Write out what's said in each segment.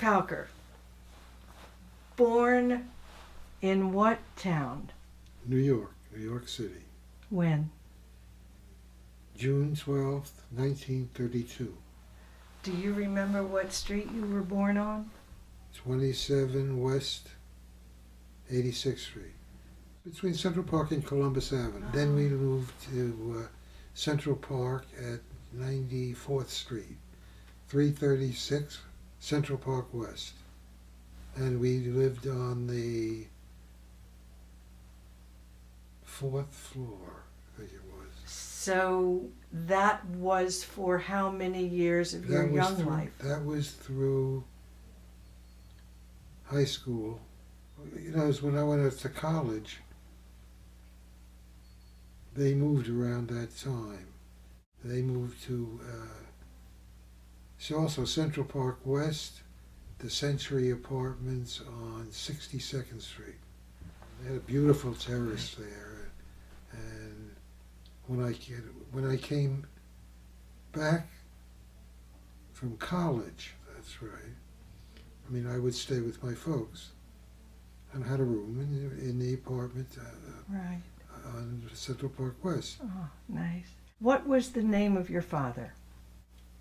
Pauker, born in what town? New York, New York City. When? June 12th, 1932. Do you remember what street you were born on? 27 West 86th Street. Between Central Park and Columbus Avenue. Then we moved to Central Park at 94th Street, 336 Central Park West. And we lived on the 4th floor, I think it was. So that was for how many years of your young life? That was through high school. You know, it was when I went off to college. They moved around that time. They moved to also Central Park West, the Century Apartments on 62nd Street. They had a beautiful terrace there, and when I came back from college, that's right. I mean, I would stay with my folks, and had a room in the apartment Right. on Central Park West. Oh, nice. What was the name of your father?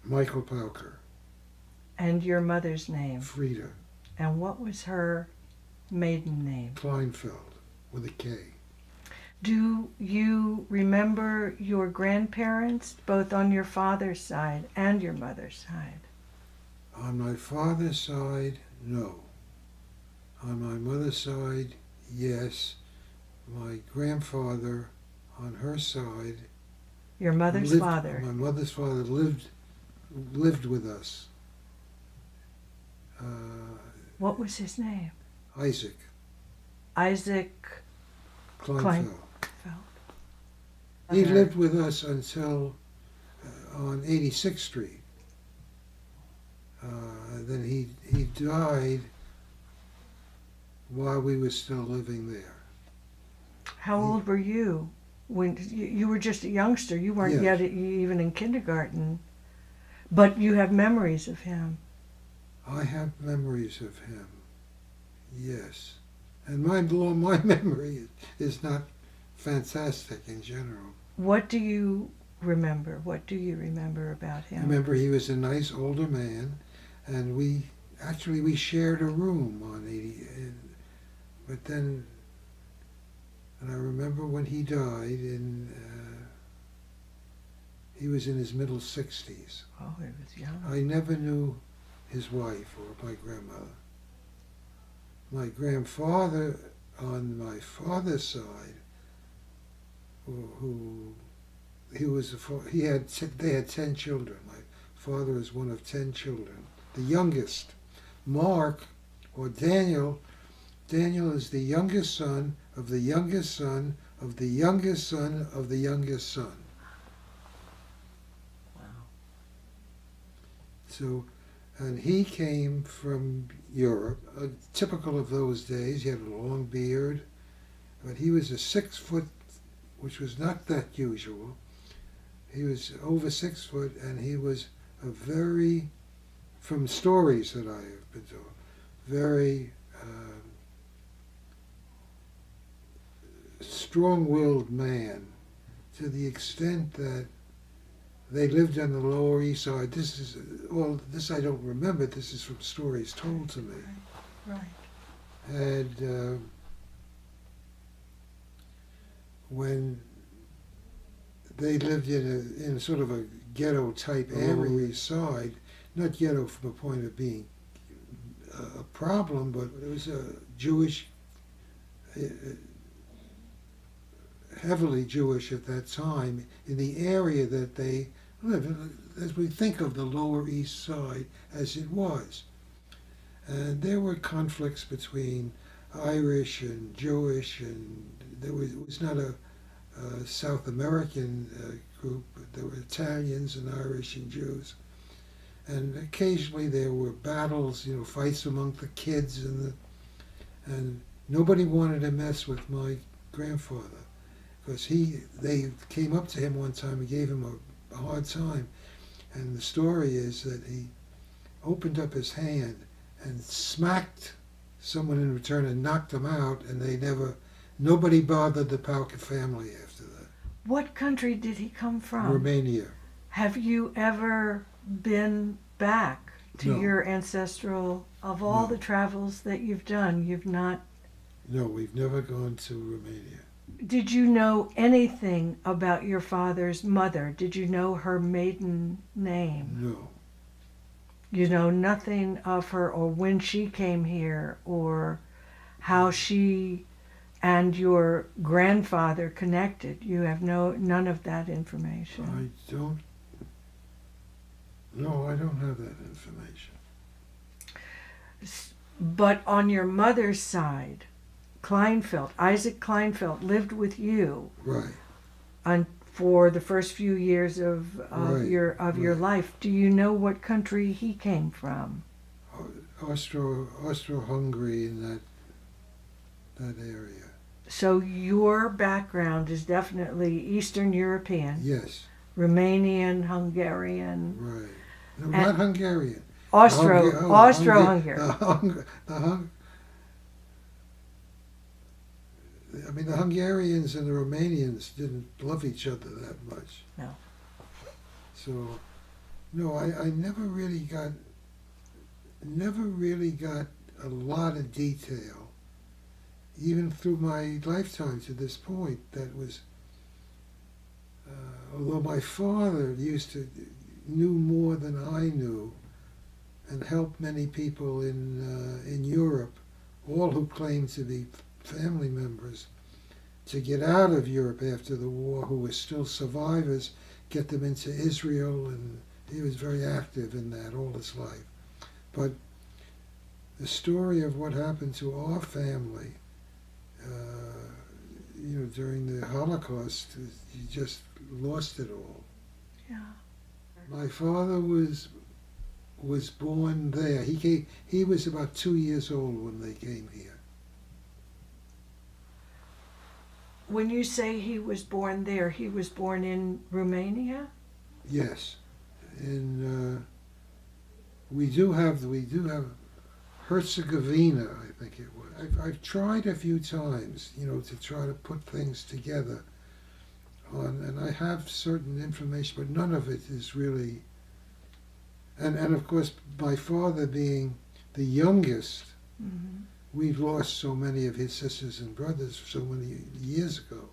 Michael Pauker. And your mother's name? Frida. And what was her maiden name? Kleinfeld, with a K. Do you remember your grandparents, both on your father's side and your mother's side? On my father's side, no. On my mother's side, yes. My grandfather, on her side, Your mother's father? My mother's father lived with us. What was his name? Isaac Isaac Kleinfeld. Kleinfeld. He lived with us until on 86th Street. Then he died while we were still living there. How old were you when you were just a youngster? You weren't Yes. yet even in kindergarten, but you have memories of him. I have memories of him, yes. And my memory is not fantastic in general. What do you remember? What do you remember about him? I remember he was a nice older man, and we shared a room on 80. But then, and I remember when he died, he was in his middle 60s. Oh, he was young. I never knew his wife or my grandmother. My grandfather on my father's side, they had 10 children. My father was one of 10 children, the youngest. Mark, or Daniel is the youngest son of the youngest son of the youngest son of the youngest son. Wow. So, and he came from Europe, typical of those days. He had a long beard, but he was a 6 foot, which was not that usual. He was over 6 foot, and he was a very, from stories that I have been told, very strong-willed man, to the extent that they lived on the Lower East Side. This I don't remember. This is from stories told to me. Right. And when they lived in sort of a ghetto type area, East Side, not ghetto from a point of being a problem, but it was a Jewish, heavily Jewish at that time, in the area that they lived, as we think of the Lower East Side as it was. And there were conflicts between Irish and Jewish, and it was not a South American group, but there were Italians and Irish and Jews. And occasionally there were battles, fights among the kids, and nobody wanted to mess with my grandfather, because they came up to him one time and gave him a hard time. And the story is that he opened up his hand and smacked someone in return and knocked them out, and nobody bothered the Pauker family after that. What country did he come from? Romania. Have you ever been back to No. your ancestral, of all No. the travels that you've done, you've not? No, we've never gone to Romania. Did you know anything about your father's mother? Did you know her maiden name? No. You know nothing of her, or when she came here, or how she and your grandfather connected. You have none of that information. I don't. No, I don't have that information. But on your mother's side, Isaac Kleinfeld lived with you Right. for the first few years of Right, your right. life. Do you know what country he came from? Austro-Hungary in that area. So your background is definitely Eastern European, Yes. Romanian, Hungarian, Right. No, not Hungarian. Austro-Hungarian. I mean, the Hungarians and the Romanians didn't love each other that much. No. So, no, I never really got a lot of detail, even through my lifetime to this point. That was, although my father knew more than I knew, and helped many people in Europe, all who claimed to be family members, to get out of Europe after the war, who were still survivors, get them into Israel, and he was very active in that all his life. But the story of what happened to our family, during the Holocaust, you just lost it all. Yeah. My father was born there. He was about 2 years old when they came here. When you say he was born there, he was born in Romania? Yes, and we do have Herzegovina, I think it was. I've tried a few times, to try to put things together and I have certain information, but none of it is really. And of course, my father being the youngest, Mm-hmm. we've lost so many of his sisters and brothers so many years ago.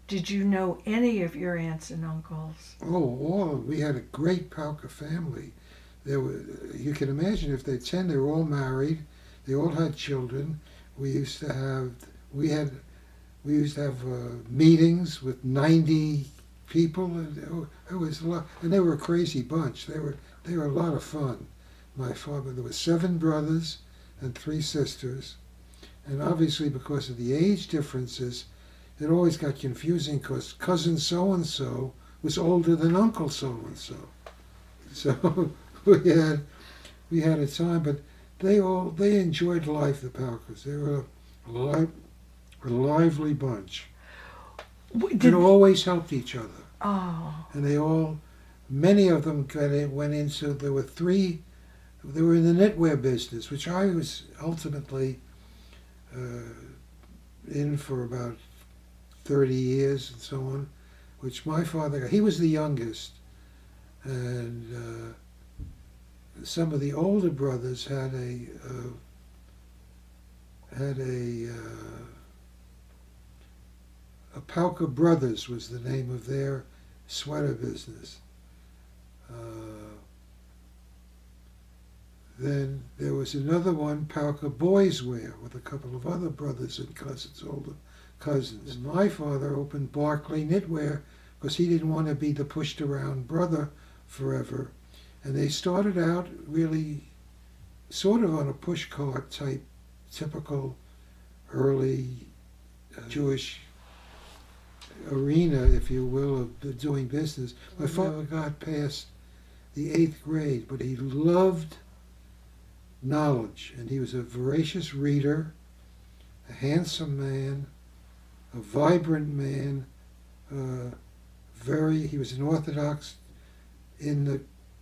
Did you know any of your aunts and uncles? Oh, we had a great Pauker family. You can imagine if they're 10, they were all married. They all had children. We used to have meetings with 90 people. And it was a lot, and they were a crazy bunch. They were a lot of fun. My father, there were 7 brothers and 3 sisters, and obviously because of the age differences, it always got confusing because cousin so and so was older than uncle so and so. So we had a time, but they enjoyed life. The Paukers, they were a lively bunch, and always helped each other. Oh. And many of them went into. There were 3. They were in the knitwear business, which I was ultimately in for about 30 years and so on, which my father, he was the youngest, and some of the older brothers had a Pauker Brothers was the name of their sweater business. Then there was another one, Pauker Boys Wear, with a couple of other brothers and cousins, older cousins. And my father opened Barclay Knitwear because he didn't want to be the pushed around brother forever. And they started out really sort of on a pushcart type, typical early Jewish arena, if you will, of doing business. My father got past the 8th grade, but he loved knowledge, and he was a voracious reader, a handsome man, a vibrant man. He was an Orthodox in the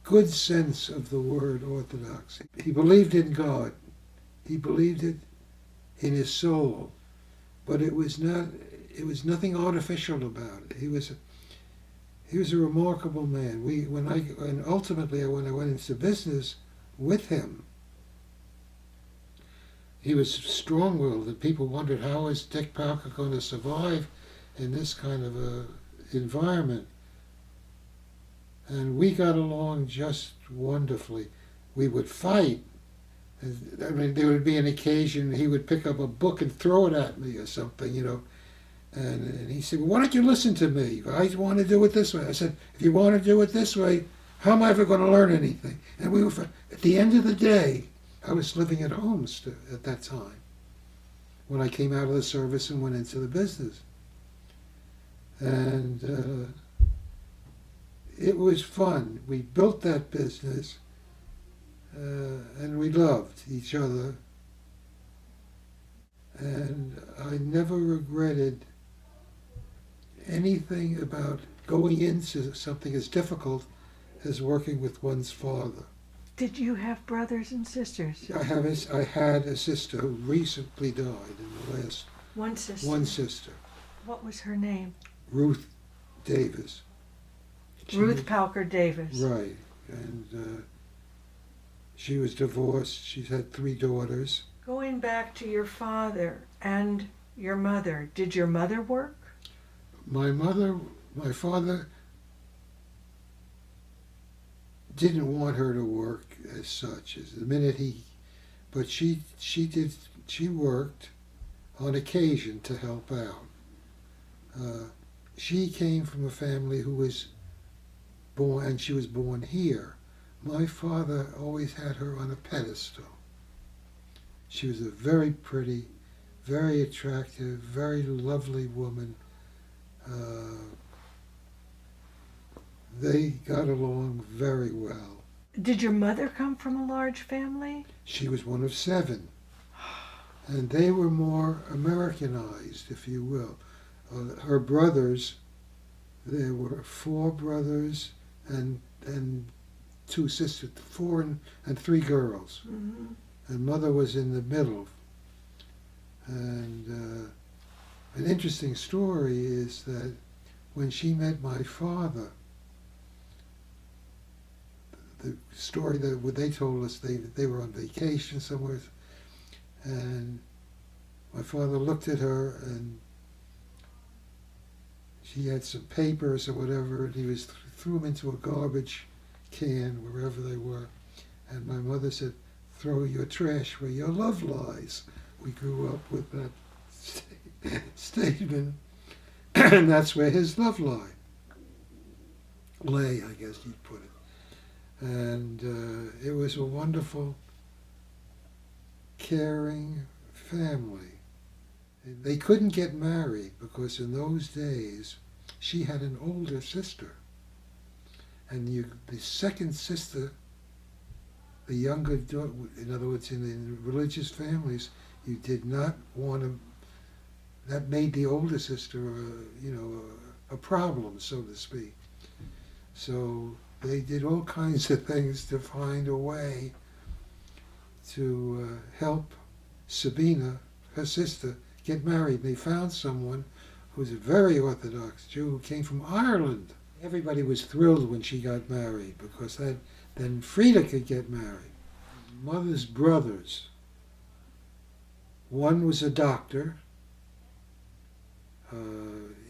good sense of the word Orthodox. He believed in God. He believed it in his soul, but it was nothing artificial about it. He was a remarkable man. And ultimately when I went into business with him, he was strong-willed, and people wondered, how is Dick Pauker going to survive in this kind of a environment? And we got along just wonderfully. We would fight. I mean, there would be an occasion he would pick up a book and throw it at me or something, you know. And he said, well, why don't you listen to me? I want to do it this way. I said, if you want to do it this way, how am I ever going to learn anything? And we were, at the end of the day, I was living at home at that time when I came out of the service and went into the business. And it was fun. We built that business, and we loved each other. And I never regretted anything about going into something as difficult as working with one's father. Did you have brothers and sisters? I had a sister who recently died in the last... One sister? One sister. What was her name? Ruth Davis. Ruth Pauker Davis. Right. And she was divorced. She's had 3 daughters. Going back to your father and your mother, did your mother work? My father didn't want her to work as such. As the minute but she worked on occasion to help out. She came from a family who was born, and she was born here. My father always had her on a pedestal. She was a very pretty, very attractive, very lovely woman. They got along very well. Did your mother come from a large family? She was one of 7. And they were more Americanized, if you will. Her brothers, there were 4 brothers and 2 sisters, 4 and 3 girls. Mm-hmm. And mother was in the middle. And an interesting story is that when she met my father, the story that what they told us, they were on vacation somewhere, and my father looked at her, and she had some papers or whatever, and he threw them into a garbage can wherever they were, and my mother said, "Throw your trash where your love lies." We grew up with that statement, and that's where his love lay, I guess you'd put it. And it was a wonderful, caring family. They couldn't get married because in those days she had an older sister, and the second sister, the younger daughter, in other words, in religious families, you did not want to. That made the older sister, a problem, so to speak. So they did all kinds of things to find a way to help Sabina, her sister, get married. They found someone who was a very Orthodox Jew who came from Ireland. Everybody was thrilled when she got married because then Frida could get married. Mother's brothers, one was a doctor,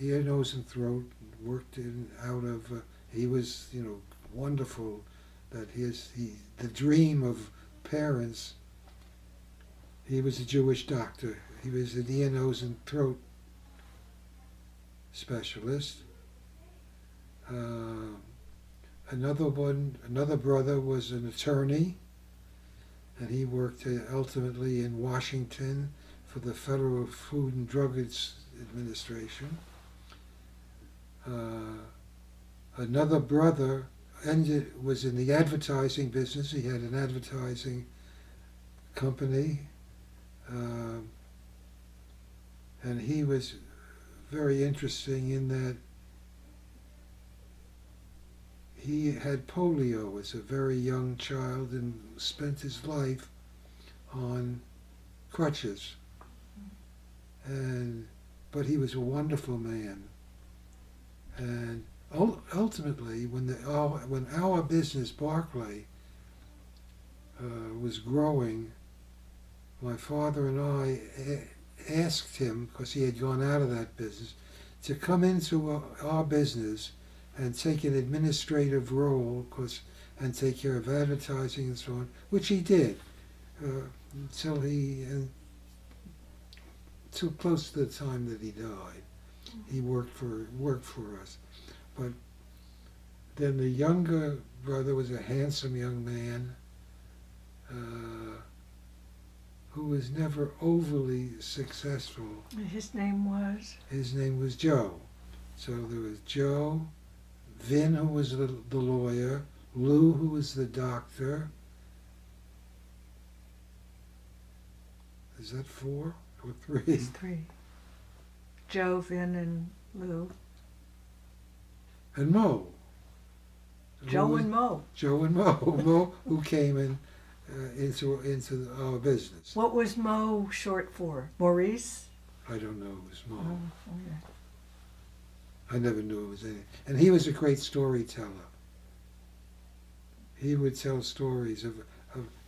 ear, nose, and throat, worked he was, wonderful, that the dream of parents. He was a Jewish doctor. He was an ear, nose, and throat specialist. Another brother was an attorney, and he worked ultimately in Washington for the Federal Food and Drug Administration. Another brother was in the advertising business. He had an advertising company, and he was very interesting in that he had polio as a very young child and spent his life on crutches. And but he was a wonderful man. And ultimately, when our business, Barclay, was growing, my father and I asked him, because he had gone out of that business, to come into our business and take an administrative role, and take care of advertising and so on, which he did until till close to the time that he died. He worked for us. But then the younger brother was a handsome young man who was never overly successful. His name was? His name was Joe. So there was Joe, Vin, who was the lawyer, Lou, who was the doctor. Is that 4 or 3? It's 3. Joe, Vin, and Lou. And Mo. Joe and Mo. Joe and Mo. Mo, who came into our business. What was Mo short for? Maurice? I don't know. It was Mo. Oh, okay. I never knew it was anything. And he was a great storyteller. He would tell stories of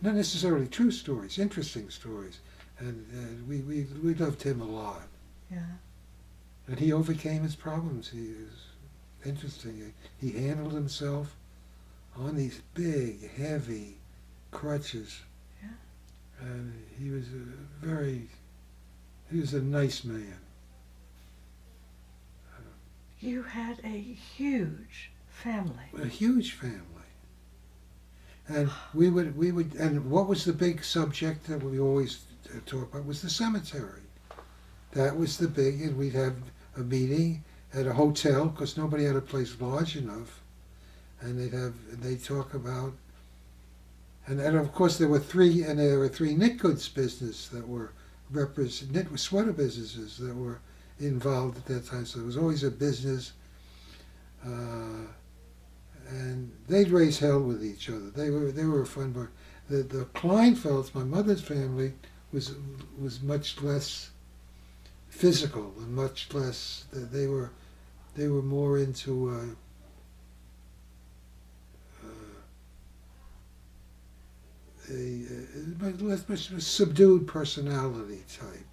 not necessarily true stories, interesting stories. And we loved him a lot. Yeah. And he overcame his problems. He was interesting. He handled himself on these big, heavy crutches. Yeah. And he was a nice man. You had a huge family. A huge family. And we would, and what was the big subject that we always talk about was the cemetery. That was the big, and we'd have a meeting at a hotel because nobody had a place large enough, and they'd talk about, and of course there were three knit goods business that were knit sweater businesses that were involved at that time. So there was always a business, and they'd raise hell with each other. They were a fun bunch. The Kleinfelds, my mother's family, was much less physical and much less. They were more into a much subdued personality type.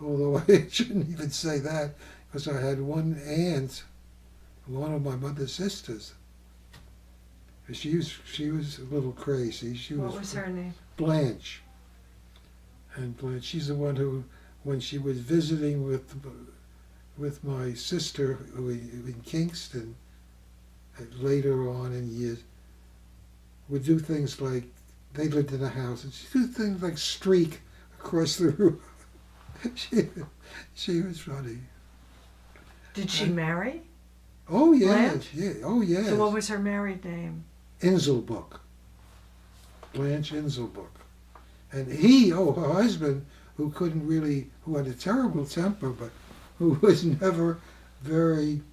Although I shouldn't even say that, because I had one aunt, one of my mother's sisters. She was a little crazy. What was her name? Blanche. And Blanche, she's the one who, when she was visiting with my sister who in Kingston, later on in years, would do things like, they lived in a house, and she'd do things like streak across the roof. She was funny. Did she marry? Oh yes, Blanche? yeah, oh yes. So what was her married name? Inselbuck. Blanche Inselbuck. And her husband, who had a terrible temper, but who was never very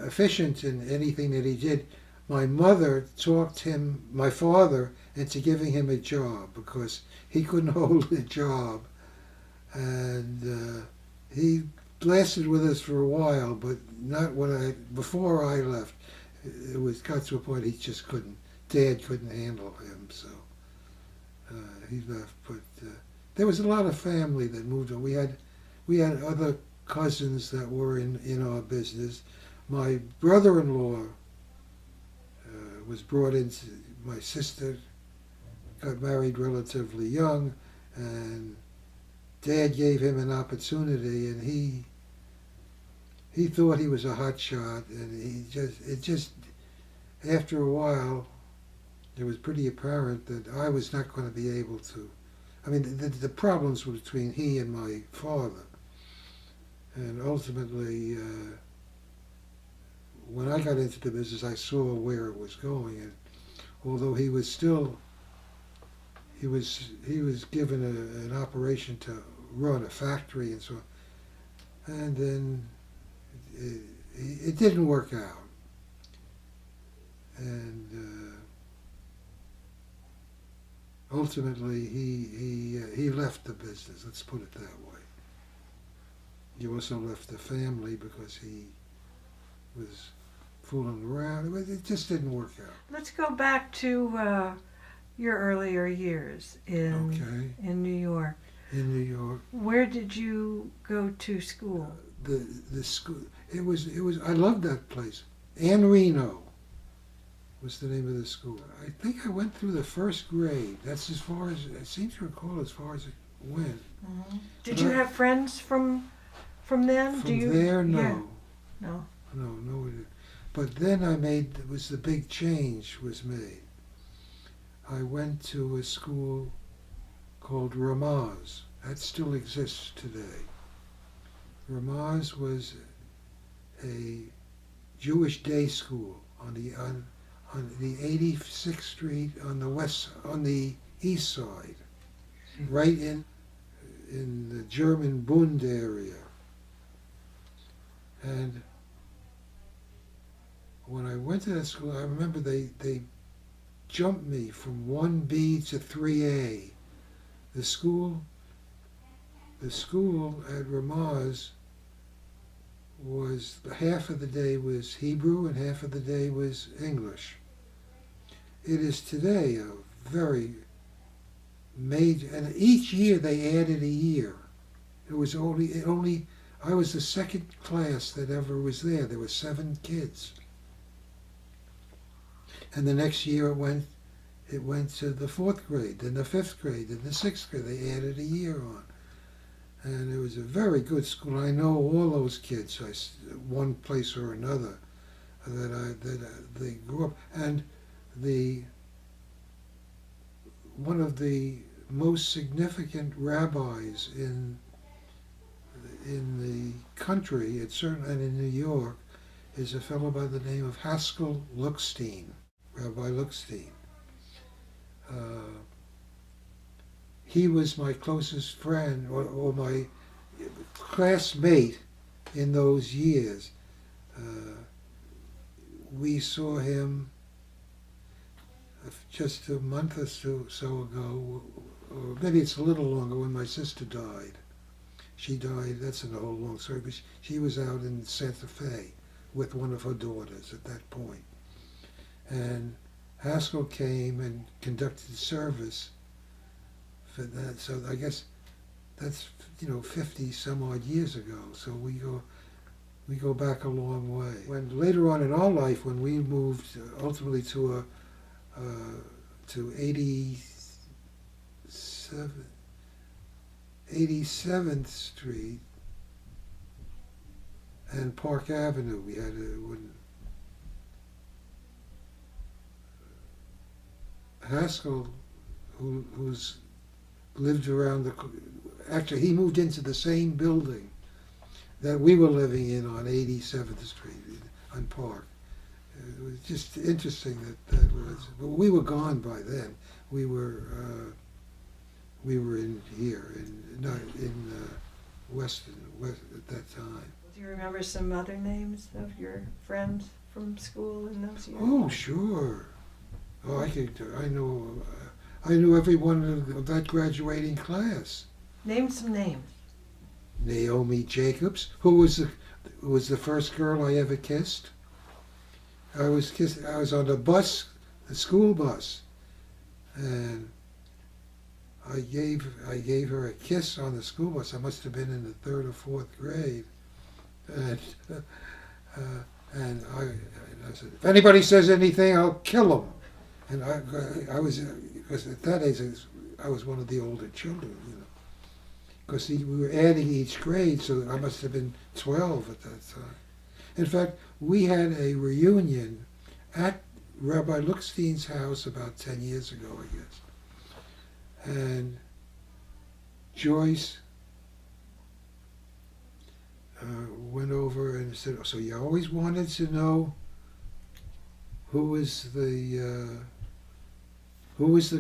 efficient in anything that he did. My mother talked my father, into giving him a job because he couldn't hold a job. And he lasted with us for a while, but not before I left. It got to a point he just couldn't. Dad couldn't handle him, so he left. But there was a lot of family that moved on. We had other cousins that were in our business. My brother-in-law was brought into. My sister got married relatively young, and Dad gave him an opportunity, and he thought he was a hot shot, and it just after a while, it was pretty apparent that I was not going to be able to. I mean, the problems were between he and my father, and ultimately, when I got into the business, I saw where it was going, and although he was given an operation to run a factory and so on, and then it didn't work out. And ultimately, he left the business. Let's put it that way. He also left the family because he was fooling around. It just didn't work out. Let's go back to your earlier years in New York. In New York. Where did you go to school? The school. It was. I loved that place. Ann Reno was the name of the school. I think I went through the first grade. That's as far as I seem to recall. As far as it went. Mm-hmm. Did you have friends from then? From there, no. Yeah. No. No, we didn't. But then the big change was made. I went to a school called Ramaz. That still exists today. Ramaz was a Jewish day school on the 86th Street on the east side, right in the German Bund area. And when I went to that school, I remember they jumped me from 1B to 3A. The school at Ramaz was half of the day was Hebrew and half of the day was English. It is today a very major, and each year they added a year. It only I was the second class that ever was there. There were 7 kids. And the next year it went to the 4th grade, then the 5th grade, then the 6th grade. They added a year on. And it was a very good school. I know all those kids, one place or another, they grew up. And one of the most significant rabbis in the country, and in New York, is a fellow by the name of Haskell Lookstein, Rabbi Lookstein. He was my closest friend or my classmate in those years. We saw him just a month or so ago, or maybe it's a little longer, when my sister died. She died, that's a whole long story, but she was out in Santa Fe with one of her daughters at that point. And Haskell came and conducted service for that. So I guess that's 50 some odd years ago. So we go back a long way. When later on in our life, when we moved ultimately to 87th Street and Park Avenue, we had Haskell, who's lived around actually he moved into the same building that we were living in on 87th Street on Park. It was just interesting that was. But we were gone by then. We were in here, not in West at that time. Do you remember some other names of your friends from school in those years? Oh, sure. Oh, I knew everyone of that graduating class. Name some names. Naomi Jacobs, who was the first girl I ever kissed. I was on the school bus, and I gave her a kiss on the school bus. I must have been in the 3rd or 4th grade, and I said, if anybody says anything, I'll kill them. And I was, because at that age I was one of the older children, because we were adding each grade, so I must have been 12 at that time. In fact, we had a reunion at Rabbi Lookstein's house about 10 years ago, I guess. And Joyce went over and said, so you always wanted to know who was the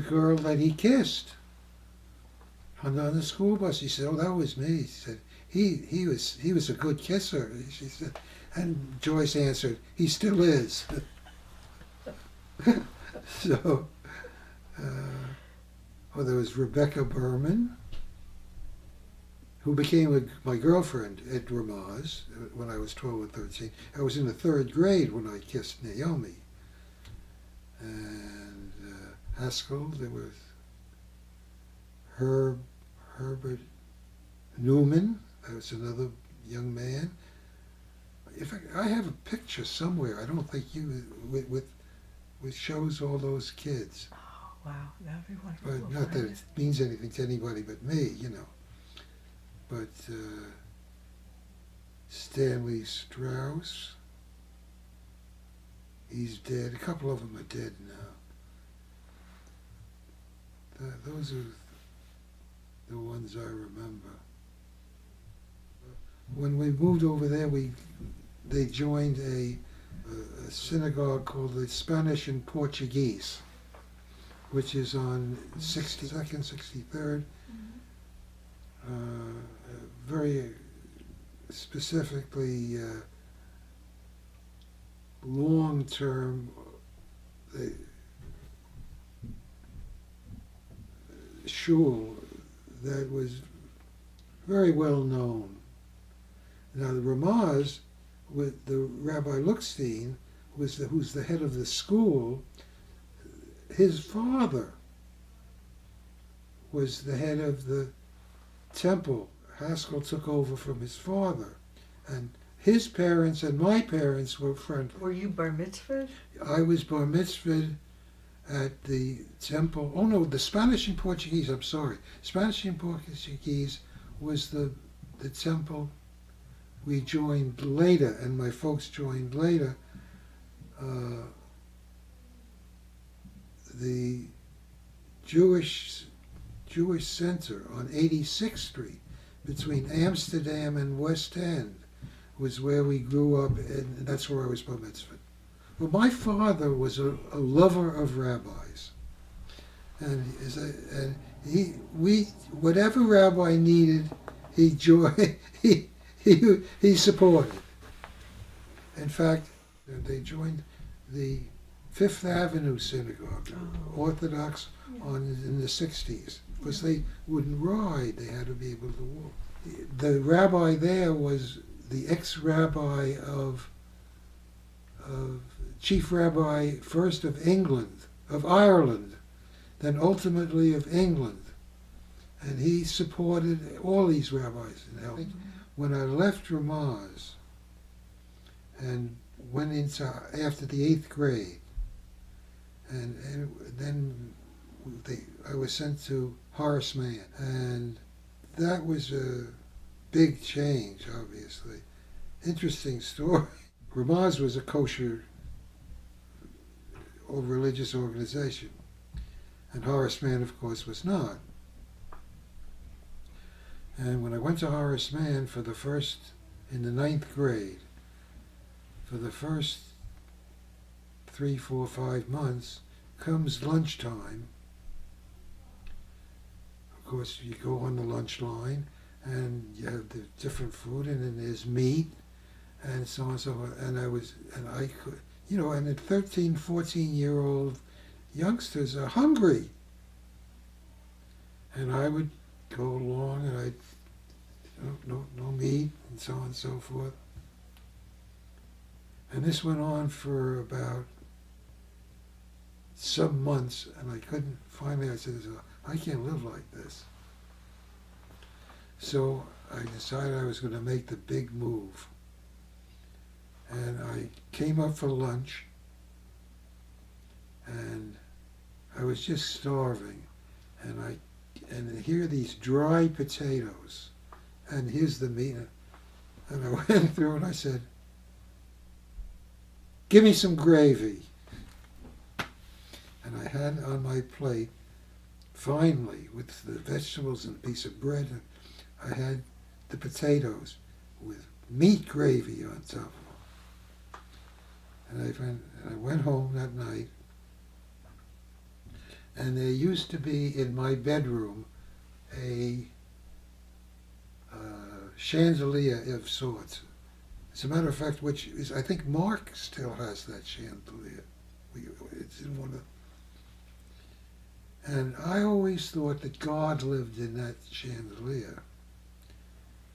girl that he kissed on the school bus? He said, oh, that was me. He said, he was a good kisser. She said, and Joyce answered, he still is. So, there was Rebecca Berman, who became my girlfriend at Ramaz when I was 12 and 13. I was in the third grade when I kissed Naomi. And Haskell, there was Herbert Newman, that was another young man. In fact, I have a picture somewhere, I don't think you, with shows all those kids. Oh, wow, that'd be wonderful. But not that it means anything to anybody but me, you know. But Stanley Strauss, he's dead. A couple of them are dead now. Those are the ones I remember. When we moved over there, they joined a synagogue called the Spanish and Portuguese, which is on 62nd, 63rd. Very specifically long-term shul that was very well known. Now the Ramaz, with the Rabbi Luckstein, who's the head of the school. His father was the head of the temple. Haskell took over from his father, and his parents and my parents were friendly. Were you bar mitzvahed? I was bar mitzvahed at the temple. Oh no, the Spanish and Portuguese, I'm sorry. Spanish and Portuguese was the temple we joined later, and my folks joined later. The Jewish Center on 86th Street between Amsterdam and West End was where we grew up, and that's where I was bar mitzvahed. Well, my father was a lover of rabbis, and whatever rabbi needed, he supported. In fact, they joined the Fifth Avenue Synagogue, Orthodox, in the 60s, because they wouldn't ride; they had to be able to walk. The rabbi there was the ex-rabbi of chief rabbi first of Ireland, then ultimately of England, and he supported all these rabbis and helped. When I left Ramaz and went into after the 8th grade, and then I was sent to Horace Mann, and that was a big change, obviously. Interesting story. Ramaz was a kosher or religious organization, and Horace Mann, of course, was not. And when I went to Horace Mann in the 9th grade, for the first 3, 4, 5 months, comes lunchtime. Of course, you go on the lunch line, and you have the different food, and then there's meat, and so on and so forth. And I could, and the 13, 14-year-old youngsters are hungry. And I would go along, and no meat, and so on and so forth. And this went on for about some months, and finally I said, I can't live like this. So I decided I was going to make the big move. And I came up for lunch, and I was just starving, and here are these dry potatoes, and here's the meat, and I went through and I said, "Give me some gravy." And I had on my plate, finally, with the vegetables and a piece of bread, I had the potatoes with meat gravy on top of them. And I went home that night, and there used to be in my bedroom a chandelier of sorts. As a matter of fact, which is, I think Mark still has that chandelier. It's in one of, and I always thought that God lived in that chandelier.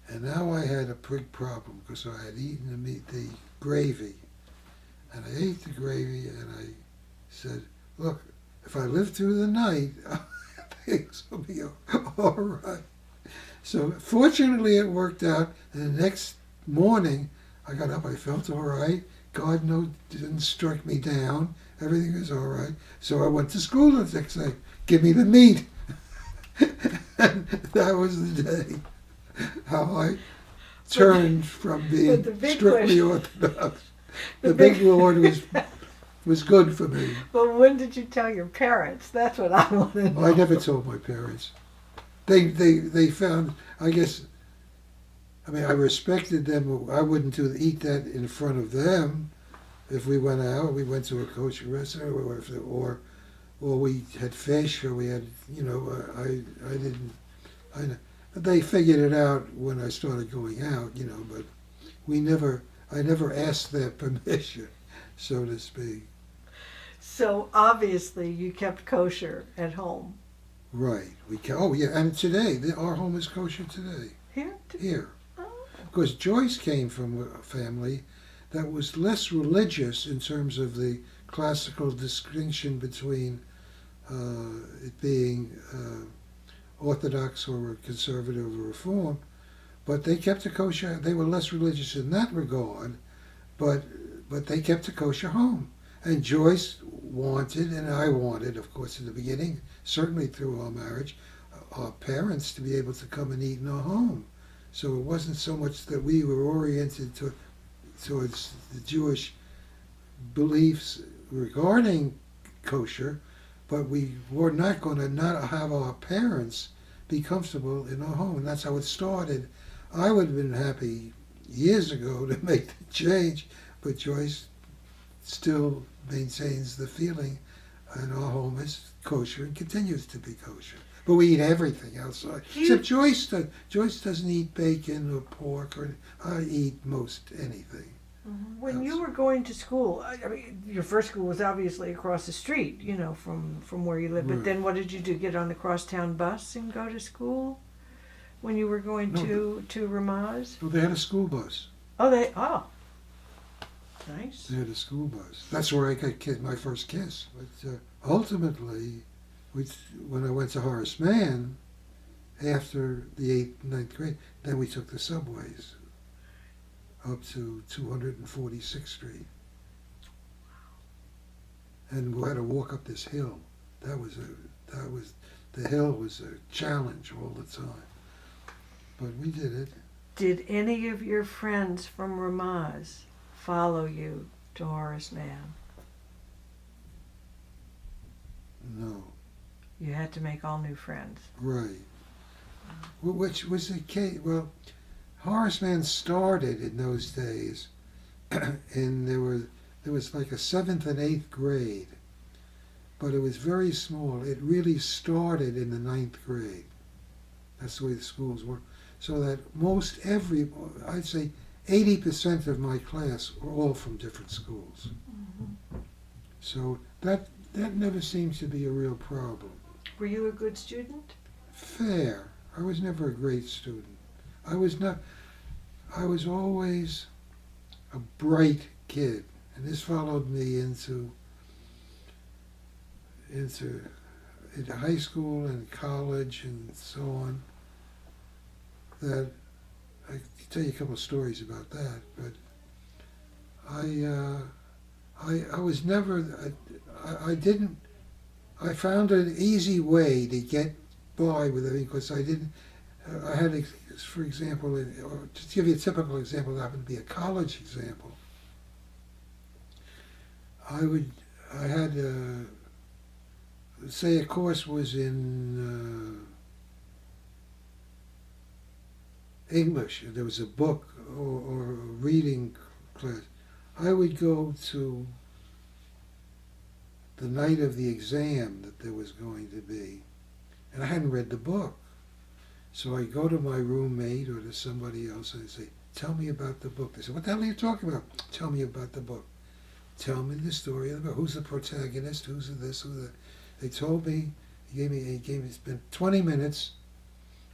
And now I had a big problem because I had eaten the gravy. And I ate the gravy and I said, look, if I live through the night, things will be all right. So fortunately it worked out. And the next morning I got up, I felt all right. God didn't strike me down. Everything was all right. So I went to school the next day. Give me the meat. And that was the day how I turned from being strictly Orthodox. The big Lord was good for me. But when did you tell your parents? That's what I want to know. I never told my parents. They found, I guess, I mean, I respected them. I wouldn't eat that in front of them. If we went out, we went to a kosher restaurant, or we had fish, or we had, they figured it out when I started going out, but I never asked their permission, so to speak. So obviously you kept kosher at home. Right. Oh yeah, and today, our home is kosher today. Here? Here. Oh. Because Joyce came from a family that was less religious in terms of the classical distinction between it being Orthodox or conservative or Reform, but they kept a kosher. They were less religious in that regard, but they kept a kosher home. And Joyce wanted, and I wanted, of course, in the beginning, certainly through our marriage, our parents to be able to come and eat in our home. So it wasn't so much that we were oriented towards the Jewish beliefs regarding kosher, but we were not going to not have our parents be comfortable in our home. And that's how it started. I would have been happy years ago to make the change, but Joyce still maintains the feeling, and our home is kosher and continues to be kosher. But we eat everything outside. Except Joyce doesn't eat bacon or pork, or I eat most anything. When you were going to school, I mean, your first school was obviously across the street, from where you live. But then what did you do? Get on the crosstown bus and go to school when you were going to Ramaz? Well, they had a school bus. Oh, nice. They had a school bus. That's where I got my first kiss. But ultimately, when I went to Horace Mann, after the 8th and 9th grade, then we took the subways up to 246th Street. And we had to walk up this hill. The hill was a challenge all the time. But we did it. Did any of your friends from Ramaz follow you to Horace Mann? No. You had to make all new friends. Right. Which was the case. Well, Horace Mann started in those days, and there was like a 7th and 8th grade, but it was very small. It really started in the 9th grade. That's the way the schools were. So that I'd say 80% of my class were all from different schools. Mm-hmm. So that never seems to be a real problem. Were you a good student? Fair. I was never a great student. I was always a bright kid, and this followed me into high school and college and so on. That I can tell you a couple of stories about that, but I was never. I found an easy way to get by with everything because I didn't. I had, for example, or just to give you a typical example, that happened to be a college example. I had, say a course was in English, there was a book or a reading class. I would go to the night of the exam that there was going to be, and I hadn't read the book. So I go to my roommate or to somebody else and I say, tell me about the book. They say, what the hell are you talking about? Tell me about the book. Tell me the story of the book. Who's the protagonist? Who's this? Who's that? They told me, he gave me, spent 20 minutes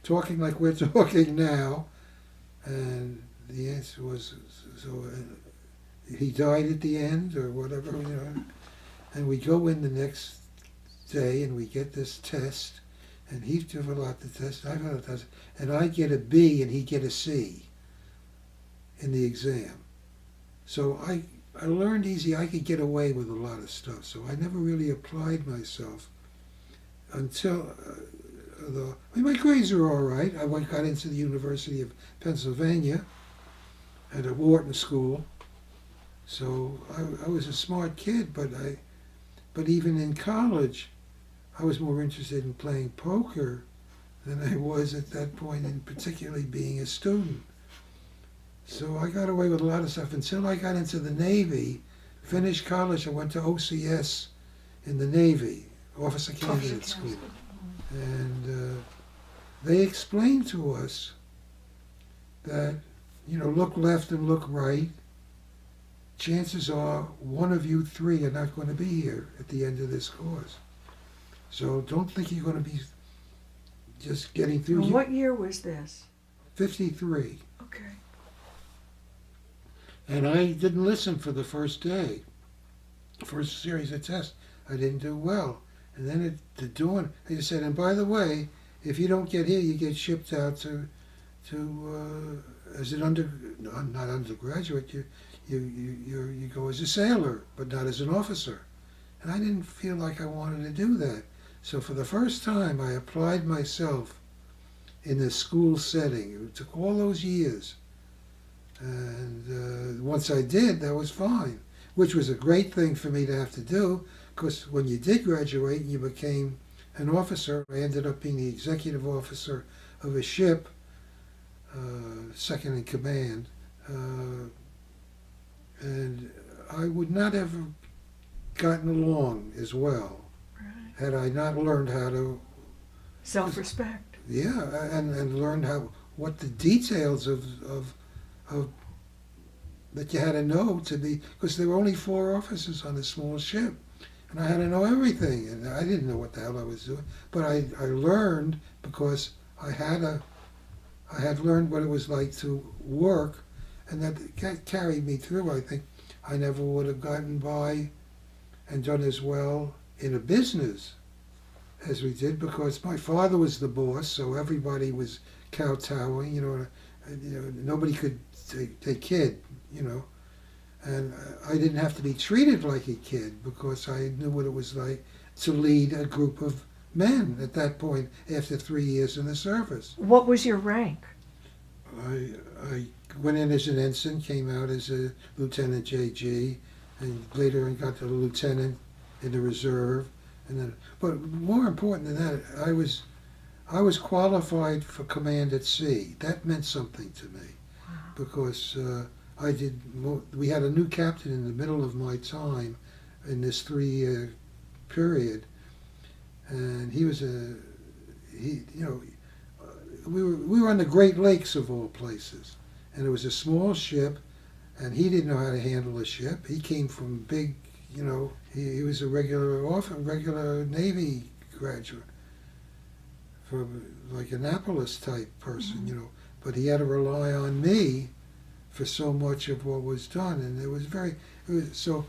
talking like we're talking now. And the answer was, so he died at the end or whatever, you know. And we go in the next day and we get this test. And he filled out the test, I filled out the test, and I get a B and he get a C in the exam. So I learned easy I could get away with a lot of stuff. So I never really applied myself until, my grades were all right. I got into the University of Pennsylvania at a Wharton school. So I was a smart kid, but even in college, I was more interested in playing poker than I was at that point in particularly being a student. So I got away with a lot of stuff until I got into the Navy, finished college, I went to OCS in the Navy, Officer Candidate School. And they explained to us that, you know, look left and look right. Chances are one of you three are not going to be here at the end of this course. So don't think you're going to be just getting through. And what year was this? 53. Okay. And I didn't listen for the first day. First series of tests, I didn't do well. And then at the dawn, they just said, and by the way, if you don't get here, you get shipped out to as an not undergraduate, you go as a sailor, but not as an officer. And I didn't feel like I wanted to do that. So for the first time, I applied myself in a school setting. It took all those years. And once I did, that was fine, which was a great thing for me to have to do, because when you did graduate and you became an officer, I ended up being the executive officer of a ship, second in command, and I would not have gotten along as well had I not learned how to self-respect. Yeah, and learned what the details of that you had to know to be, because there were only 4 officers on a small ship, and I had to know everything, and I didn't know what the hell I was doing, but I learned because I had learned what it was like to work, and that carried me through. I think I never would have gotten by and done as well in a business as we did, because my father was the boss, so everybody was kowtowing, nobody could take a kid, and I didn't have to be treated like a kid because I knew what it was like to lead a group of men at that point after 3 years in the service. What was your rank? I went in as an ensign, came out as a lieutenant JG, and later I got to a lieutenant in the reserve. And then, but more important than that, I was qualified for command at sea. That meant something to me, because we had a new captain in the middle of my time in this 3-year period, and we were on the Great Lakes of all places, and it was a small ship, and he didn't know how to handle a ship. He came from big, he was a regular Navy graduate, from like Annapolis type person, but he had to rely on me for so much of what was done, and so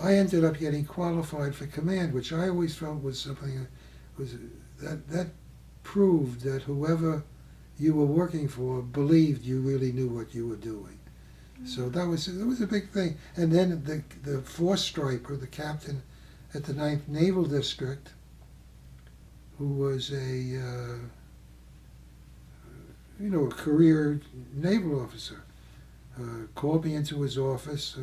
I ended up getting qualified for command, which I always felt was something that proved that whoever you were working for believed you really knew what you were doing. So that was a big thing. And then the 4-striper, the captain at the 9th Naval District, who was a career naval officer, called me into his office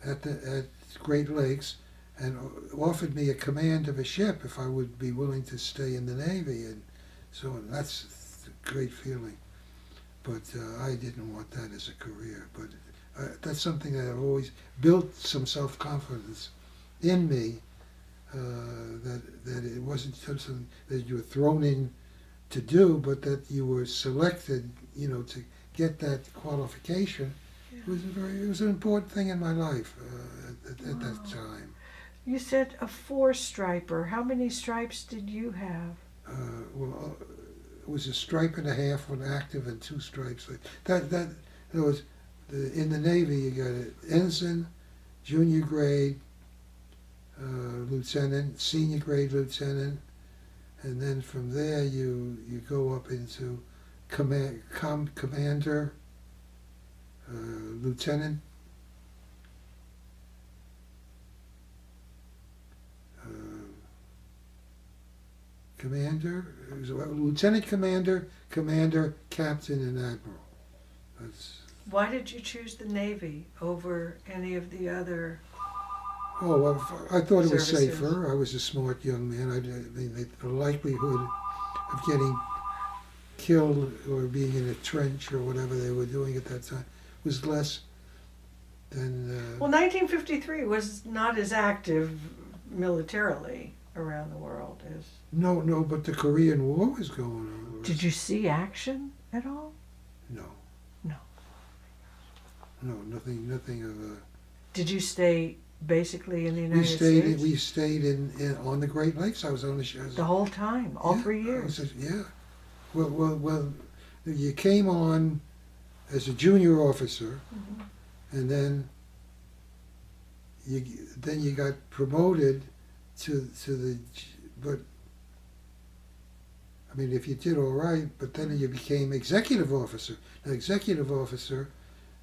at Great Lakes and offered me a command of a ship if I would be willing to stay in the Navy, and so on. That's a great feeling. But I didn't want that as a career. But that's something that I've always built some self-confidence in me, that it wasn't something that you were thrown in to do, but that you were selected, to get that qualification. Yeah. It was an important thing in my life at that Wow. time. You said a 4-striper. How many stripes did you have? It was a stripe and a half when active and 2 stripes. It was in the Navy. You got an ensign, junior grade, lieutenant, senior grade lieutenant, and then from there you go up into commander, lieutenant, commander, lieutenant commander, commander, captain, and admiral. That's. Why did you choose the Navy over any of the other? Oh, well, I thought it was Services. safer. I was a smart young man. I mean, the likelihood of getting killed or being in a trench or whatever they were doing at that time was less than. Well, 1953 was not as active militarily around the world as. No, but the Korean War was going on. Did you see action at all? No. No. No, nothing of a. Did you stay basically in the United States? We stayed in on the Great Lakes. I was on The whole time, all 3 years. Yeah. Well, you came on as a junior officer, and then you got promoted to the. But I mean, if you did all right, but then you became executive officer. Now, executive officer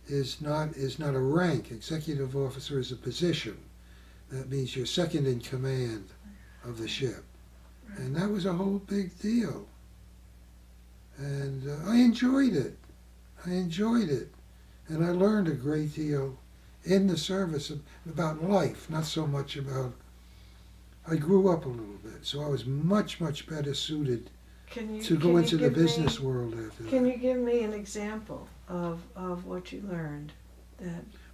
is not a rank. Executive officer is a position. That means you're second in command of the ship, and that was a whole big deal. And I enjoyed it. And I learned a great deal in the service about life, not so much about. I grew up a little bit, so I was much better suited to go into the business world after that. Can you give me an example of what you learned?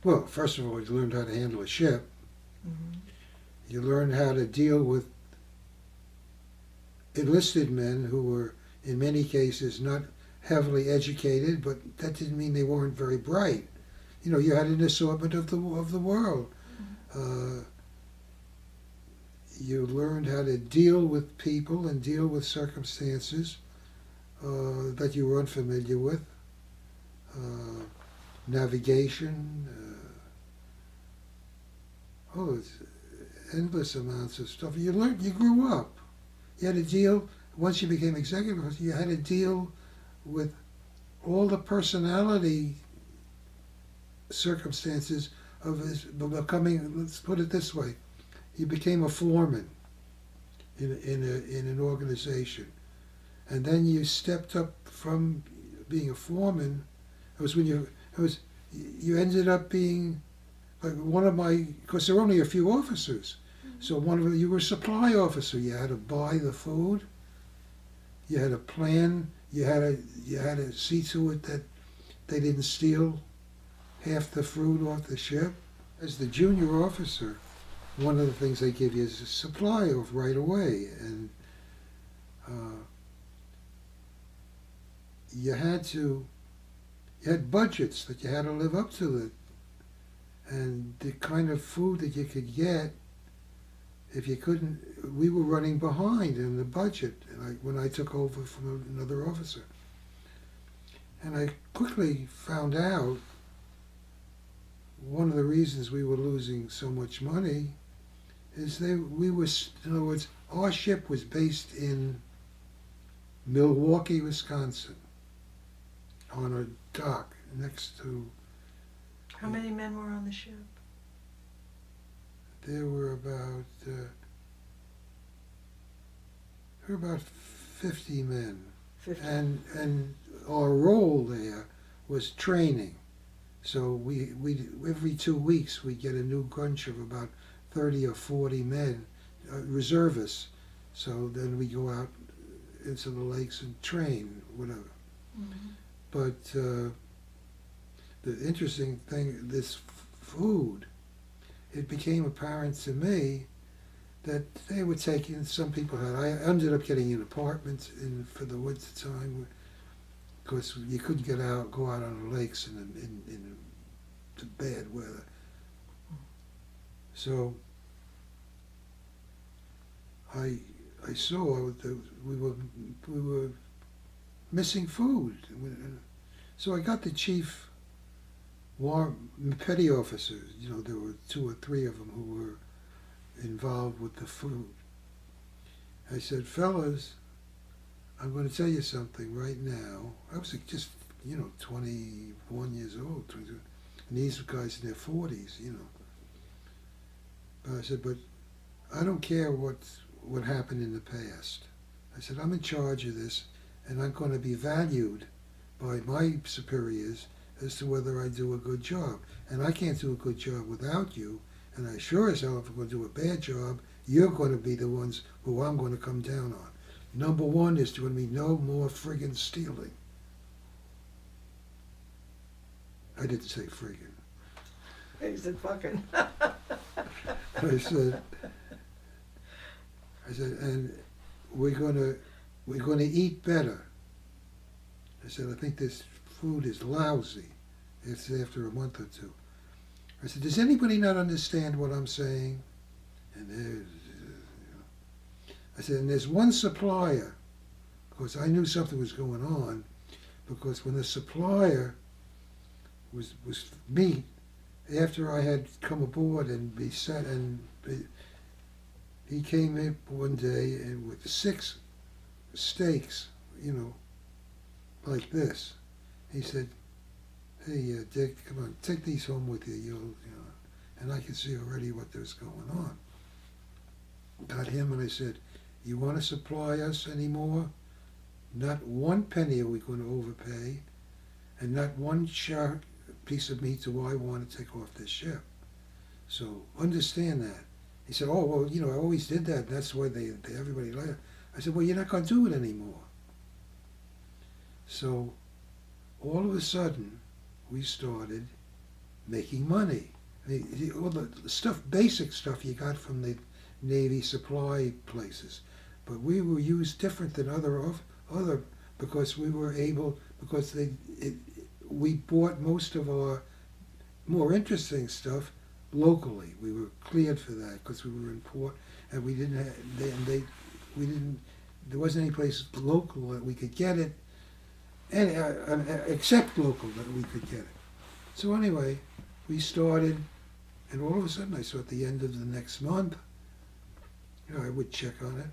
Well, first of all, you learned how to handle a ship. Mm-hmm. You learned how to deal with enlisted men who were, in many cases, not heavily educated, but that didn't mean they weren't very bright. You had an assortment of the world. You learned how to deal with people and deal with circumstances that you were unfamiliar with. Navigation. It's endless amounts of stuff. You grew up. You had to deal, once you became executive, you had to deal with all the personality circumstances of becoming, let's put it this way, you became a foreman in an organization. And then you stepped up from being a foreman. You ended up being like because there were only a few officers. So you were a supply officer. You had to buy the food. You had to plan. You had to see to it that they didn't steal half the fruit off the ship. As the junior officer, one of the things they give you is a supply of right away, and you had budgets that you had to live up to, and the kind of food that you could get. If you couldn't, we were running behind in the budget. When I took over from another officer, and I quickly found out one of the reasons we were losing so much money is in other words, our ship was based in Milwaukee, Wisconsin, on a dock next to. How many men were on the ship? There were about 50 men. 50. And our role there was training. So we every 2 weeks we get a new bunch of about 30 or 40 men, reservists. So then we go out into the lakes and train, whatever. Mm-hmm. But the interesting thing, this food, it became apparent to me that they were taking. Some people had. I ended up getting an apartment for the winter time, because you couldn't go out on the lakes in the bad weather. So I saw that we were missing food. So I got the chief petty officers. There were 2 or 3 of them who were involved with the food. I said, fellas, I'm going to tell you something right now. I was just, 21 years old, 22, and these guys in their 40s, But I said, but I don't care what happened in the past. I said, I'm in charge of this, and I'm going to be valued by my superiors as to whether I do a good job. And I can't do a good job without you, and I sure as hell, if I'm going to do a bad job, you're going to be the ones who I'm going to come down on. Number 1 is going to be no more friggin' stealing. I didn't say friggin'. He said fucking. I said, and we're going to eat better. I said, I think this food is lousy. It's after a month or 2. I said, does anybody not understand what I'm saying? And there's, I said, and there's one supplier, because I knew something was going on, because when the supplier was meat, after I had come aboard and he came in one day and with 6 steaks, like this. He said, hey, Dick, come on, take these home with you. And I could see already what was going on. Got him and I said, you want to supply us anymore? Not 1 penny are we going to overpay, and not 1 piece of meat do I want to take off this ship. So understand that. He said, oh, well, I always did that. That's why everybody liked it. I said, well, you're not going to do it anymore. So all of a sudden, we started making money. All the stuff, basic stuff you got from the Navy supply places. But we were used different than other because we were able, because we bought most of our more interesting stuff locally. We were cleared for that because we were in port, and we didn't have, there wasn't any place local that we could get it, and except local that we could get it. So anyway, we started, and all of a sudden I saw at the end of the next month, I would check on it.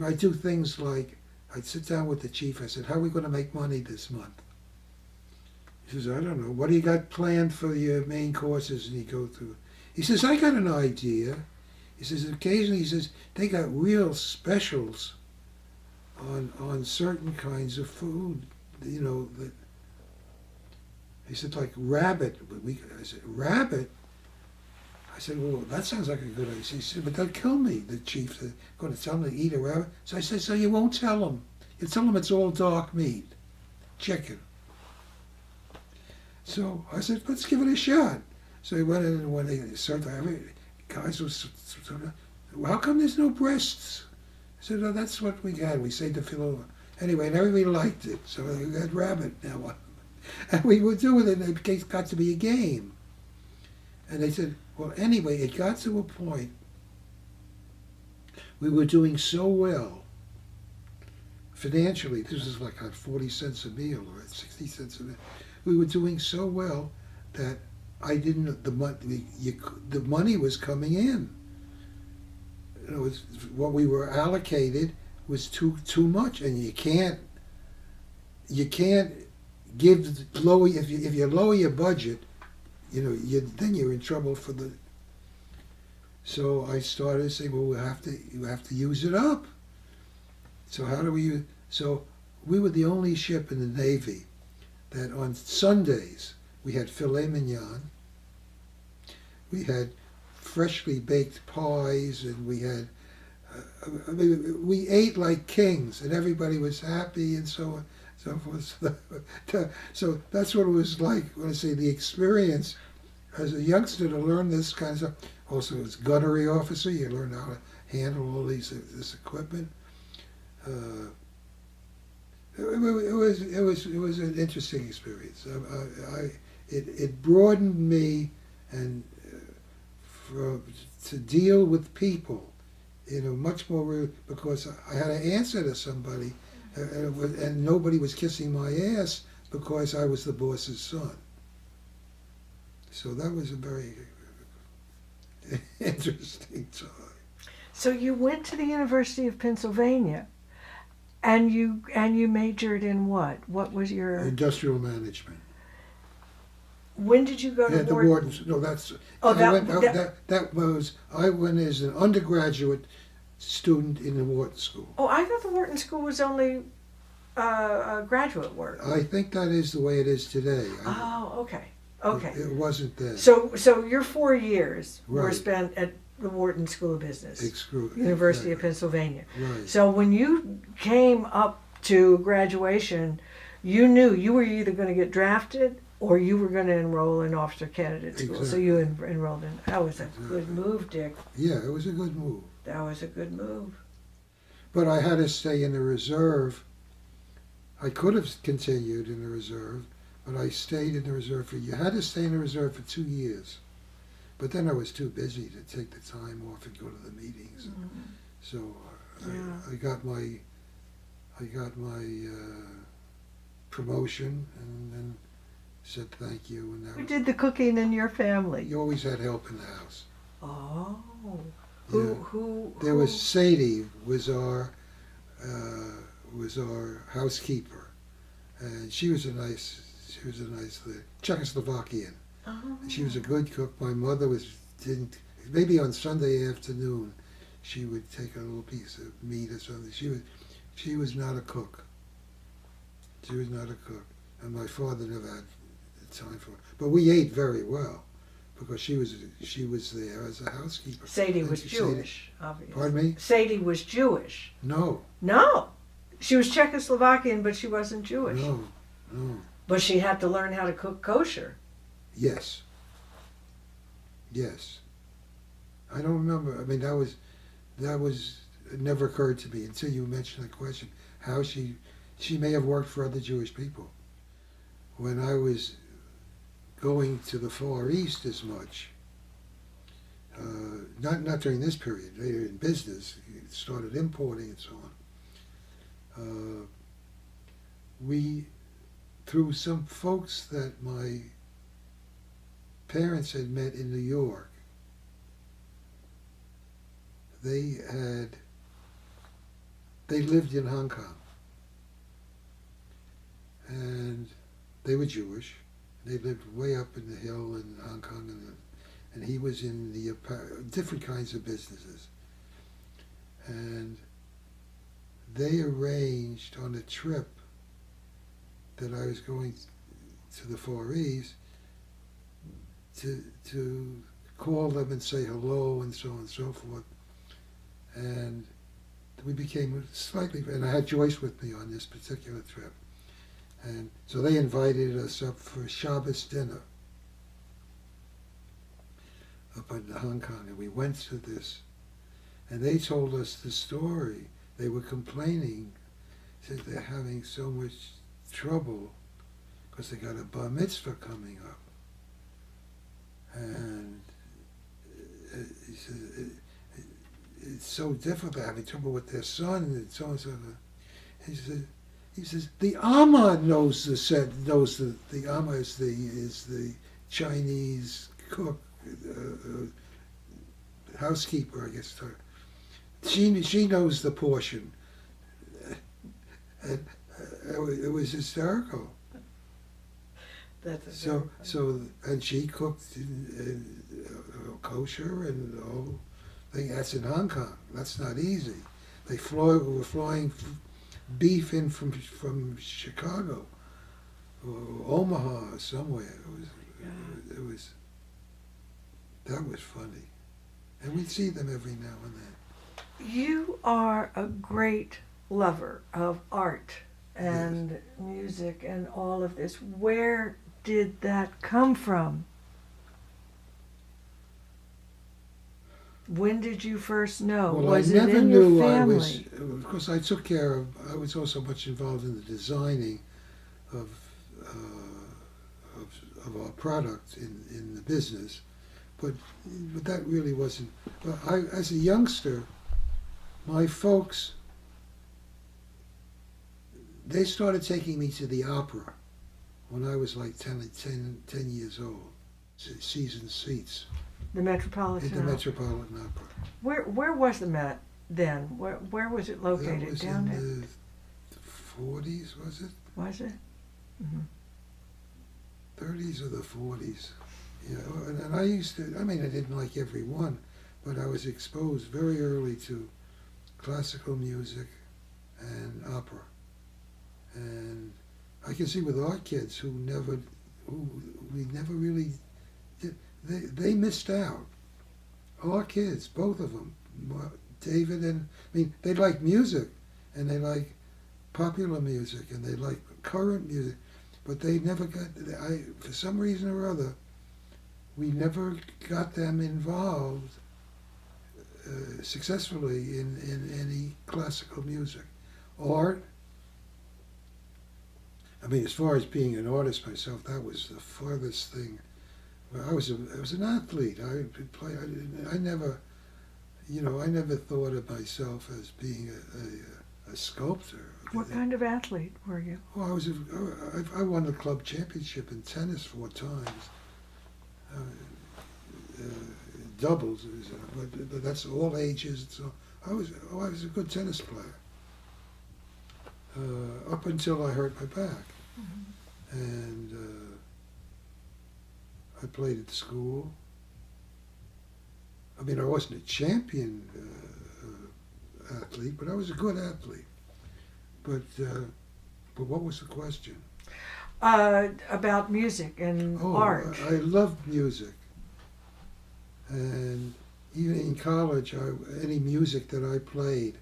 I'd do things like, I'd sit down with the chief, I said, how are we going to make money this month? He says, I don't know. What do you got planned for your main courses? And he go through. He says, I got an idea. He says, occasionally, he says, they got real specials on certain kinds of food, that he said, like rabbit. I said, rabbit? I said, well, that sounds like a good idea. He said, but they'll kill me, the chief. They're going to tell them to eat a rabbit. So I said, so you won't tell them. You tell them it's all dark meat, chicken. So I said, let's give it a shot. So he went in, and when they started, guys was, well, how come there's no breasts? I said, oh, that's what we had. We saved the fillet. Anyway, and everybody liked it. So we had rabbit now. And we were doing it, and it got to be a game. And they said, well, anyway, it got to a point, we were doing so well financially. This was like 40 cents a meal or 60 cents a meal. We were doing so well that I didn't, the money was coming in. It was, what we were allocated was too much, and you can't give lower, if you lower your budget, then you're in trouble for the. So I started saying, well, you have to use it up. So how do we use? So we were the only ship in the Navy that on Sundays we had filet mignon, we had freshly baked pies, and we had, we ate like kings, and everybody was happy, and so on, so forth. So that's what it was like when I say the experience as a youngster to learn this kind of stuff. also as gunnery officer. You learn how to handle all this equipment. It was an interesting experience. It broadened me and to deal with people in a much more because I had to answer to somebody, and nobody was kissing my ass because I was the boss's son. So that was a very interesting time. So you went to the University of Pennsylvania, and you majored in what? What was your? Industrial management. When did you go to Yeah, the Wharton? No, that's. Oh, I went as an undergraduate student in the Wharton School. Oh, I thought the Wharton School was only graduate work. I think that is the way it is today. Oh, okay. Okay. It wasn't then. So your 4 years were Right. spent at the Wharton School of Business, University Exactly. of Pennsylvania. Right. So when you came up to graduation, you knew you were either going to get drafted or you were going to enroll in officer candidate school. So Exactly. you enrolled in. That was a good move, Dick. Yeah, it was a good move. That was a good move. But I had to stay in the reserve. I could have continued in the reserve, but I stayed in the reserve you had to stay in the reserve for 2 years. But then I was too busy to take the time off and go to the meetings. So I got my promotion and then said thank you. And Who did the cooking in your family? you always had help in the house. Oh. Yeah. Who? There was Sadie was our housekeeper, and she was a nice Czechoslovakian. Oh. She was a good cook. My mother didn't maybe on Sunday afternoon she would take a little piece of meat or something. She was not a cook. She was not a cook, and my father never had the time for it. But we ate very well because she was there as a housekeeper. Sadie was Jewish, obviously. Pardon me? Sadie was Jewish. No. No. She was Czechoslovakian, but she wasn't Jewish. No. But she had to learn how to cook kosher. Yes. I don't remember. I mean, that was it never occurred to me until you mentioned the question how she may have worked for other Jewish people. When I was going to the Far East as much, not during this period, later in business, started importing and so on. We, through some folks that my parents had met in New York, they lived in Hong Kong, and they were Jewish. They lived way up in the hill in Hong Kong, and he was in the different kinds of businesses. And they arranged on a trip that I was going to the Far East to call them and say hello and so on and so forth. And we became and I had Joyce with me on this particular trip. And so they invited us up for Shabbos dinner up in Hong Kong, and we went to this, and they told us the story. They were complaining, said they're having so much trouble because they got a bar mitzvah coming up. And he said, it's so difficult, they're having trouble with their son, and so on and so on. He says the Amma knows the Amma is the Chinese cook, housekeeper, I guess. She knows the portion, and it was hysterical. That's so and she cooked kosher and the whole thing. That's in Hong Kong. That's not easy. They were flying beef in from Chicago or Omaha or somewhere. That was funny, and we'd see them every now and then. You are a great lover of art and music and all of this. Where did that come from? When did you first know? Well, Was I it never in your knew family? of course, I took care of, I was also much involved in the designing of, of our product in the business, but, but that really wasn't, but as a youngster, my folks, they started taking me to the opera when I was like 10 years old, season seats The at Metropolitan the Opera. Metropolitan Opera. Where was the Met then? Where was it That located? was Down in in the 40s, was it? was it? Hmm. 30s or the 40s. You know, and I used to, I mean, I didn't like every one, but I was exposed very early to classical music and opera. And I can see with our kids who we never really did, they missed out. Our kids, both of them, David and, I mean, they like music and they like popular music and they like current music, but they never got, for some reason or other, we never got them involved successfully in any classical music. Art, I mean, as far as being an artist myself, that was the farthest thing. I was an athlete. I could play. I never, you know, I never thought of myself as being a sculptor. What kind of athlete were you? Well, I won the club championship in tennis 4 times. Uh, Doubles, but that's all ages. So I was a good tennis player up until I hurt my back, and I played at the school. I mean, I wasn't a champion athlete, but I was a good athlete. But what was the question? About music and Oh, art. I loved music. And even in college, any music that I played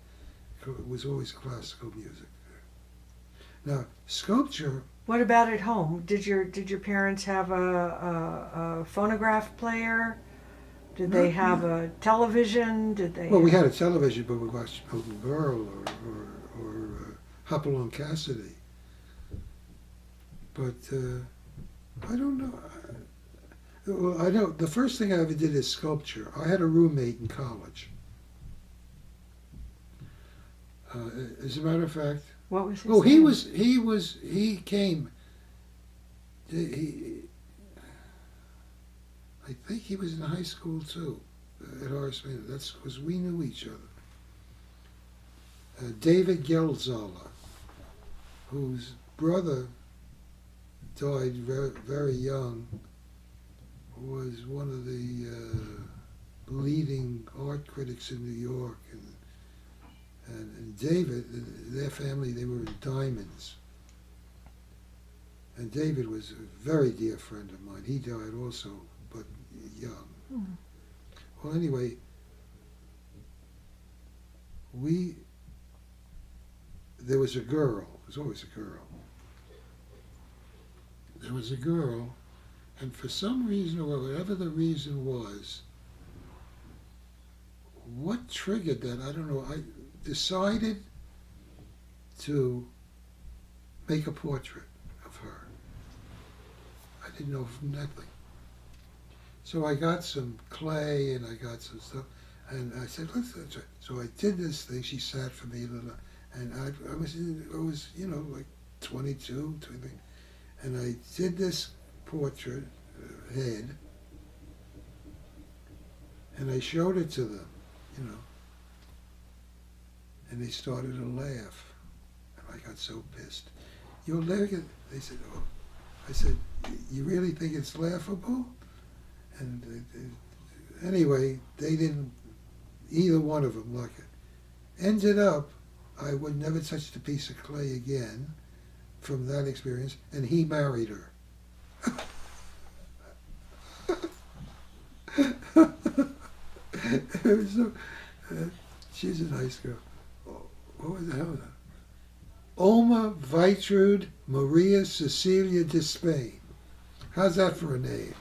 was always classical music. Now, sculpture. What about at home? Did your parents have a phonograph player? Did they have a television? Did they? Well, we had a television, but we watched Golden Girl or Hopalong Cassidy. But I don't know. Well, I know the first thing I ever did is sculpture. I had a roommate in college. As a matter of fact, What was his oh, name? he came. I think he was in high school too, at Horace Mann. That's because we knew each other. David Geldzala, whose brother died very, very young, was one of the leading art critics in New York, and David, their family, they were in diamonds. And David was a very dear friend of mine. He died also, but young. Hmm. Well, anyway, there was a girl. There's always a girl. There was a girl, and for some reason, or whatever the reason was, what triggered that, I don't know. I decided to make a portrait of her. I didn't know from nothing. So I got some clay and I got some stuff, and I said, let's try. So I did this thing. She sat for me, and I was you know, like 22, 23, and I did this portrait head, and I showed it to them, you know, and they started to laugh, and I got so pissed. You're laughing? They said, oh. I said, you really think it's laughable? And anyway, they didn't, either one of them like it. Ended up, I would never touch the piece of clay again from that experience, and he married her. So, she's a nice girl. What was the hell was that? Oma Vitrude Maria Cecilia de Spain. How's that for a name?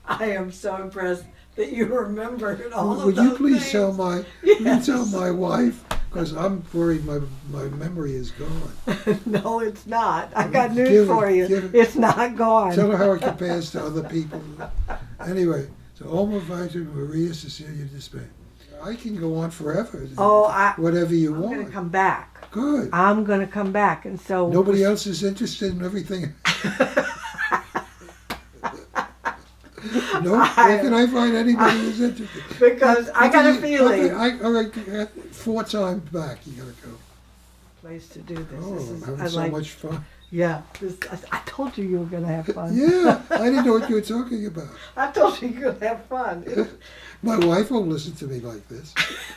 I am so impressed that you remembered all Would of you those please things. tell my Yes. tell my wife, because I'm worried my memory is gone. No, it's not. I got news Give it- for you. give it- It's not gone. Tell her how it compares to other people. Anyway, so Oma Viter, Maria Cecilia Despain. I can go on forever. Whatever you I'm want. going to come back. Good. I'm going to come back. And so Nobody else is interested in everything. No, where can I find anybody who's interested? Because I got a feeling. All right, 4 times back. You gotta go. Place to do this. Oh, This I'm is, having I so like, much fun. yeah. I told you you were going to have fun. Yeah, I didn't know what you were talking about. I told you you were going to have fun. My wife won't listen to me like this.